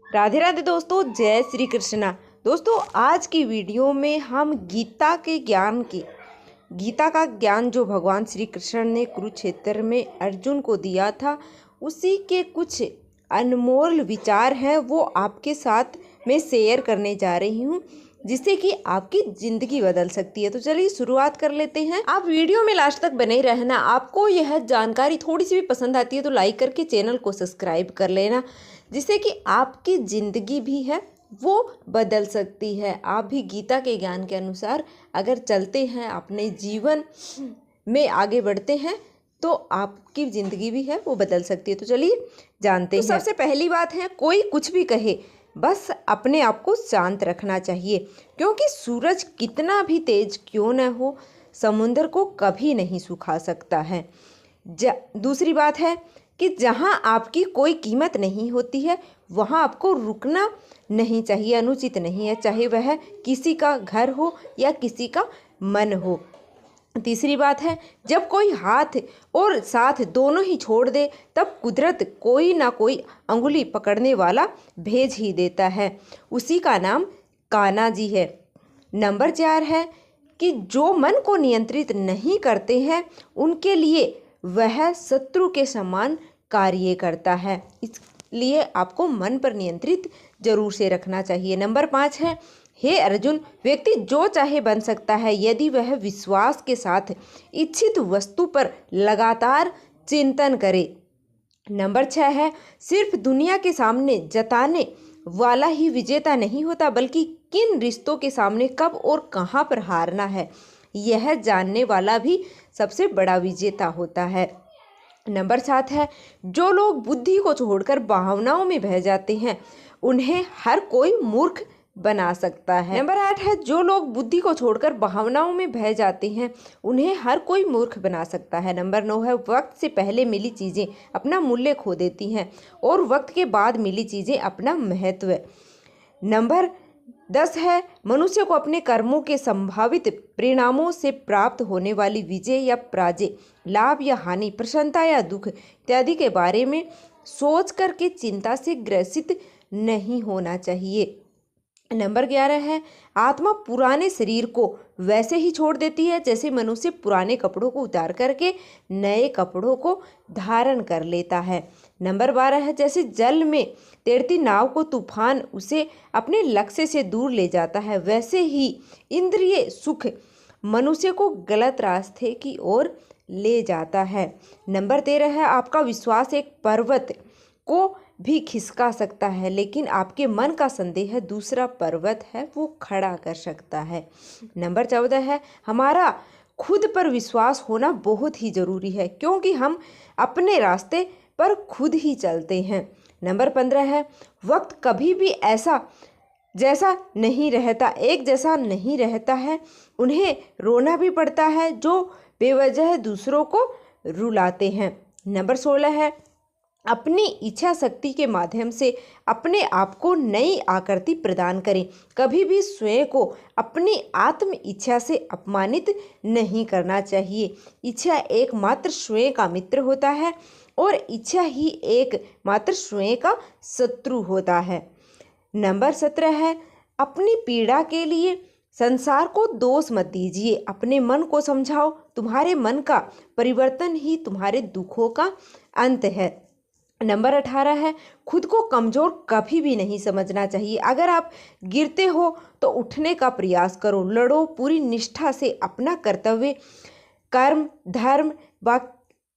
राधे राधे दोस्तों, जय श्री कृष्णा। दोस्तों, आज की वीडियो में हम गीता का ज्ञान जो भगवान श्री कृष्ण ने कुरुक्षेत्र में अर्जुन को दिया था, उसी के कुछ अनमोल विचार हैं वो आपके साथ मैं शेयर करने जा रही हूँ, जिससे कि आपकी ज़िंदगी बदल सकती है। तो चलिए शुरुआत कर लेते हैं। आप वीडियो में लास्ट तक बने रहना। आपको यह जानकारी थोड़ी सी भी पसंद आती है तो लाइक करके चैनल को सब्सक्राइब कर लेना, जिससे कि आपकी ज़िंदगी भी है वो बदल सकती है। आप भी गीता के ज्ञान के अनुसार अगर चलते हैं, अपने जीवन में आगे बढ़ते हैं, तो आपकी ज़िंदगी भी है वो बदल सकती है। तो चलिए जानते हैं। सबसे पहली बात है, कोई कुछ भी कहे बस अपने आप को शांत रखना चाहिए, क्योंकि सूरज कितना भी तेज क्यों न हो, समुंदर को कभी नहीं सुखा सकता है। दूसरी बात है कि जहाँ आपकी कोई कीमत नहीं होती है वहाँ आपको रुकना नहीं चाहिए, अनुचित नहीं है, चाहे वह किसी का घर हो या किसी का मन हो। तीसरी बात है, जब कोई हाथ और साथ दोनों ही छोड़ दे तब कुदरत कोई ना कोई अंगुली पकड़ने वाला भेज ही देता है, उसी का नाम कान्हा जी है। नंबर 4 है कि जो मन को नियंत्रित नहीं करते हैं उनके लिए वह शत्रु के समान कार्य करता है, इसलिए आपको मन पर नियंत्रित जरूर से रखना चाहिए। नंबर 5 है, हे अर्जुन, व्यक्ति जो चाहे बन सकता है यदि वह विश्वास के साथ इच्छित वस्तु पर लगातार चिंतन करे। नंबर 6 है, सिर्फ दुनिया के सामने जताने वाला ही विजेता नहीं होता, बल्कि किन रिश्तों के सामने कब और कहाँ पर हारना है यह जानने वाला भी सबसे बड़ा विजेता होता है। नंबर 7 है, जो लोग बुद्धि को छोड़कर भावनाओं में बह जाते हैं उन्हें हर कोई मूर्ख बना सकता है। नंबर 8 है, जो लोग बुद्धि को छोड़कर भावनाओं में बह जाते हैं उन्हें हर कोई मूर्ख बना सकता है। नंबर 9 है, वक्त से पहले मिली चीज़ें अपना मूल्य खो देती हैं और वक्त के बाद मिली चीज़ें अपना महत्व। नंबर 10 है, मनुष्य को अपने कर्मों के संभावित परिणामों से प्राप्त होने वाली विजय या पराजय, लाभ या हानि, प्रसन्नता या दुख इत्यादि के बारे में सोच करके चिंता से ग्रसित नहीं होना चाहिए। नंबर 11 है, आत्मा पुराने शरीर को वैसे ही छोड़ देती है जैसे मनुष्य पुराने कपड़ों को उतार करके नए कपड़ों को धारण कर लेता है। नंबर 12 है, जैसे जल में तैरती नाव को तूफान उसे अपने लक्ष्य से दूर ले जाता है, वैसे ही इंद्रिय सुख मनुष्य को गलत रास्ते की ओर ले जाता है। नंबर 13 है, आपका विश्वास एक पर्वत को भी खिसका सकता है, लेकिन आपके मन का संदेह दूसरा पर्वत है वो खड़ा कर सकता है। नंबर 14 है, हमारा खुद पर विश्वास होना बहुत ही ज़रूरी है, क्योंकि हम अपने रास्ते पर खुद ही चलते हैं। नंबर 15 है, वक्त कभी भी एक जैसा नहीं रहता है, उन्हें रोना भी पड़ता है जो बेवजह दूसरों को रुलाते हैं। नंबर 16 है, अपनी इच्छा शक्ति के माध्यम से अपने आप को नई आकृति प्रदान करें, कभी भी स्वयं को अपनी आत्म इच्छा से अपमानित नहीं करना चाहिए। इच्छा एकमात्र स्वयं का मित्र होता है और इच्छा ही एकमात्र स्वयं का शत्रु होता है। नंबर 17 है, अपनी पीड़ा के लिए संसार को दोष मत दीजिए, अपने मन को समझाओ, तुम्हारे मन का परिवर्तन ही तुम्हारे दुखों का अंत है। नंबर 18 है, खुद को कमज़ोर कभी भी नहीं समझना चाहिए, अगर आप गिरते हो तो उठने का प्रयास करो, लड़ो पूरी निष्ठा से अपना कर्तव्य कर्म धर्म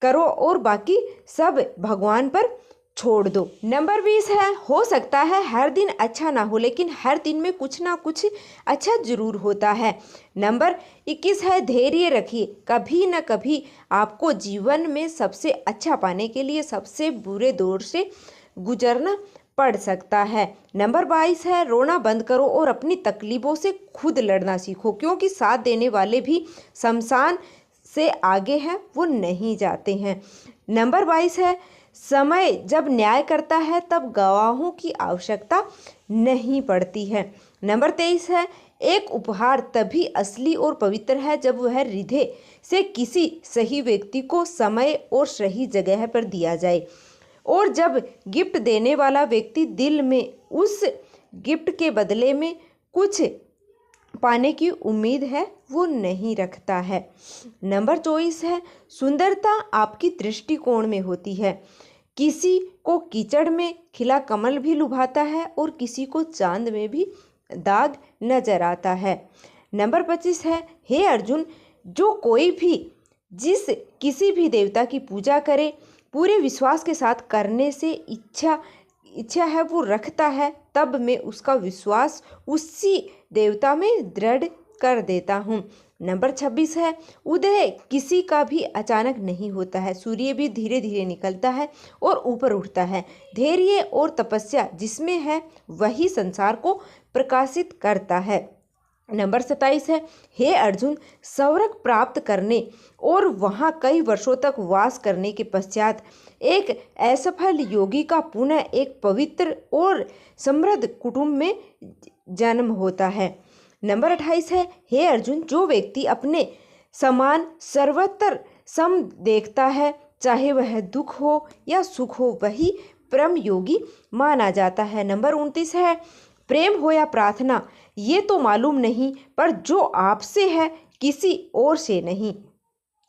करो और बाकी सब भगवान पर छोड़ दो। नंबर 20 है, हो सकता है हर दिन अच्छा ना हो, लेकिन हर दिन में कुछ ना कुछ अच्छा जरूर होता है। नंबर 21 है, धैर्य रखिए, कभी ना कभी आपको जीवन में सबसे अच्छा पाने के लिए सबसे बुरे दौर से गुजरना पड़ सकता है। नंबर 22 है, रोना बंद करो और अपनी तकलीफों से खुद लड़ना सीखो, क्योंकि साथ देने वाले भी शमशान से आगे हैं, वो नहीं जाते हैं। नंबर 22 है, समय जब न्याय करता है तब गवाहों की आवश्यकता नहीं पड़ती है। नंबर 23 है, एक उपहार तभी असली और पवित्र है जब वह हृदय से किसी सही व्यक्ति को समय और सही जगह पर दिया जाए। और जब गिफ्ट देने वाला व्यक्ति दिल में उस गिफ्ट के बदले में कुछ पाने की उम्मीद है वो नहीं रखता है। नंबर 24 है सुंदरता आपकी दृष्टिकोण में होती है। किसी को कीचड़ में खिला कमल भी लुभाता है और किसी को चांद में भी दाग नजर आता है। नंबर 25 है हे अर्जुन, जो कोई भी किसी भी देवता की पूजा करे पूरे विश्वास के साथ करने से इच्छा है वो रखता है, तब मैं उसका विश्वास उसी देवता में दृढ़ कर देता हूँ। नंबर 26 है उदय किसी का भी अचानक नहीं होता है, सूर्य भी धीरे धीरे निकलता है और ऊपर उठता है। धैर्य और तपस्या जिसमें है वही संसार को प्रकाशित करता है। नंबर 27 है हे अर्जुन, स्वर्ग प्राप्त करने और वहाँ कई वर्षों तक वास करने के पश्चात एक असफल योगी का पुनः एक पवित्र और समृद्ध कुटुंब में जन्म होता है। नंबर 28 है हे अर्जुन, जो व्यक्ति अपने समान सर्वत्र सम देखता है, चाहे वह दुख हो या सुख हो, वही परम योगी माना जाता है। नंबर 29 है प्रेम हो या प्रार्थना ये तो मालूम नहीं, पर जो आपसे है किसी और से नहीं।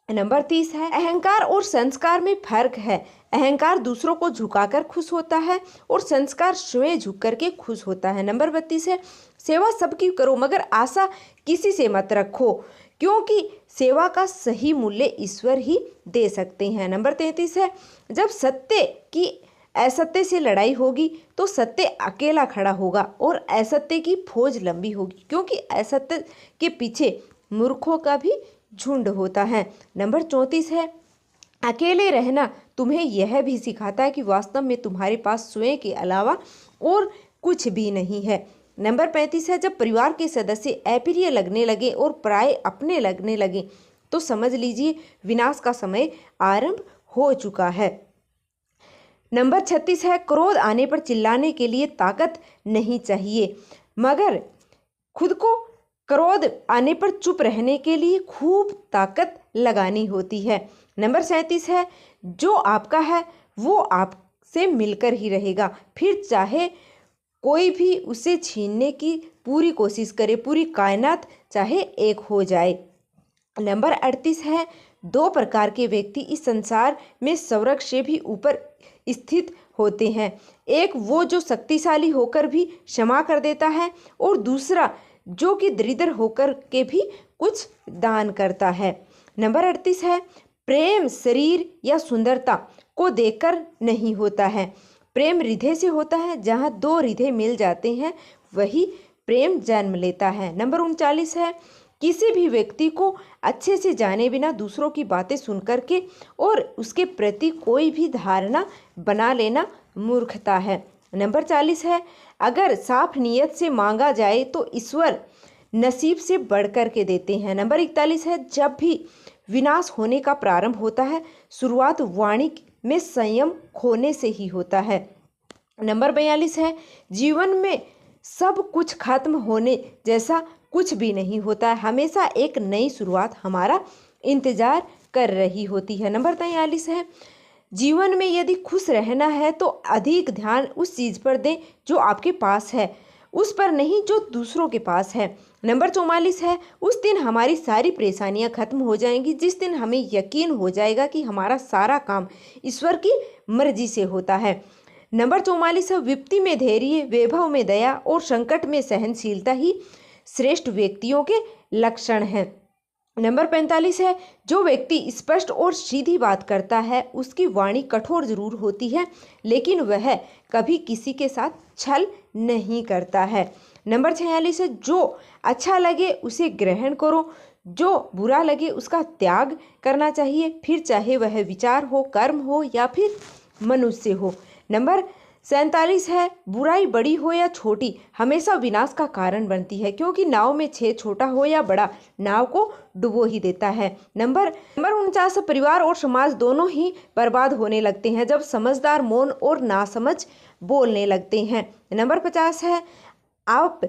नंबर 30 है अहंकार और संस्कार में फर्क है। अहंकार दूसरों को झुकाकर खुश होता है और संस्कार स्वयं झुक करके खुश होता है। नंबर 32 है सेवा सबकी करो मगर आशा किसी से मत रखो, क्योंकि सेवा का सही मूल्य ईश्वर ही दे सकते हैं। नंबर 33 है जब सत्य की असत्य से लड़ाई होगी तो सत्य अकेला खड़ा होगा और असत्य की फौज लंबी होगी, क्योंकि असत्य के पीछे मूर्खों का भी झुंड होता है। नंबर 34 है अकेले रहना तुम्हें यह भी सिखाता है कि वास्तव में तुम्हारे पास स्वयं के अलावा और कुछ भी नहीं है। नंबर 35 है जब परिवार के सदस्य अप्रिय लगने लगे और पराये अपने लगने लगे तो समझ लीजिए विनाश का समय आरंभ हो चुका है। नंबर 36 है क्रोध आने पर चिल्लाने के लिए ताकत नहीं चाहिए, मगर खुद को क्रोध आने पर चुप रहने के लिए खूब ताकत लगानी होती है। नंबर 37 है जो आपका है वो आपसे मिलकर ही रहेगा, फिर चाहे कोई भी उसे छीनने की पूरी कोशिश करे, पूरी कायनात चाहे एक हो जाए। नंबर 38 है दो प्रकार के व्यक्ति इस संसार में स्वर्ग से भी ऊपर स्थित होते हैं, एक वो जो शक्तिशाली होकर भी क्षमा कर देता है और दूसरा जो कि दरिद्र होकर के भी कुछ दान करता है। नंबर 38 है प्रेम शरीर या सुंदरता को देखकर नहीं होता है, प्रेम हृदय से होता है। जहाँ दो हृदय मिल जाते हैं वही प्रेम जन्म लेता है। नंबर 39 है किसी भी व्यक्ति को अच्छे से जाने बिना दूसरों की बातें सुनकर के और उसके प्रति कोई भी धारणा बना लेना मूर्खता है। नंबर 40 है अगर साफ नियत से मांगा जाए तो ईश्वर नसीब से बढ़कर के देते हैं। नंबर 41 है जब भी विनाश होने का प्रारंभ होता है शुरुआत वाणी में संयम खोने से ही होता है। नंबर 42 है जीवन में सब कुछ खत्म होने जैसा कुछ भी नहीं होता है, हमेशा एक नई शुरुआत हमारा इंतजार कर रही होती है। नंबर 43 है जीवन में यदि खुश रहना है तो अधिक ध्यान उस चीज़ पर दें जो आपके पास है, उस पर नहीं जो दूसरों के पास है। नंबर 44 है उस दिन हमारी सारी परेशानियां खत्म हो जाएंगी जिस दिन हमें यकीन हो जाएगा कि हमारा सारा काम ईश्वर की मर्जी से होता है। नंबर 44 है विपत्ति में धैर्य, वैभव में दया और संकट में सहनशीलता ही श्रेष्ठ व्यक्तियों के लक्षण हैं। नंबर 45 है जो व्यक्ति स्पष्ट और सीधी बात करता है उसकी वाणी कठोर जरूर होती है लेकिन वह कभी किसी के साथ छल नहीं करता है। नंबर 46 है जो अच्छा लगे उसे ग्रहण करो, जो बुरा लगे उसका त्याग करना चाहिए, फिर चाहे वह विचार हो, कर्म हो या फिर मनुष्य हो। नंबर 47 है बुराई बड़ी हो या छोटी हमेशा विनाश का कारण बनती है, क्योंकि नाव में छेद छोटा हो या बड़ा नाव को डुबो ही देता है। नंबर 49 परिवार और समाज दोनों ही बर्बाद होने लगते हैं जब समझदार मौन और नासमझ बोलने लगते हैं। नंबर 50 है आप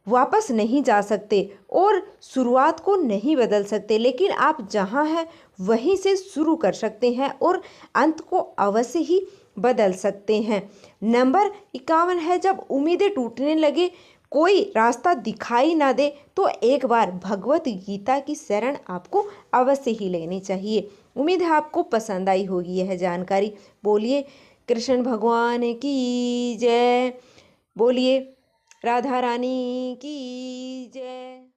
वापस नहीं जा सकते और शुरुआत को नहीं बदल सकते, लेकिन आप जहां हैं वहीं से शुरू कर सकते हैं और अंत को अवश्य ही बदल सकते हैं। नंबर 51 है, जब उम्मीदें टूटने लगे, कोई रास्ता दिखाई ना दे, तो एक बार भगवत गीता की शरण आपको अवश्य ही लेनी चाहिए। उम्मीद है आपको पसंद आई होगी यह जानकारी। बोलिए कृष्ण भगवान की जय, बोलिए राधा रानी की जय।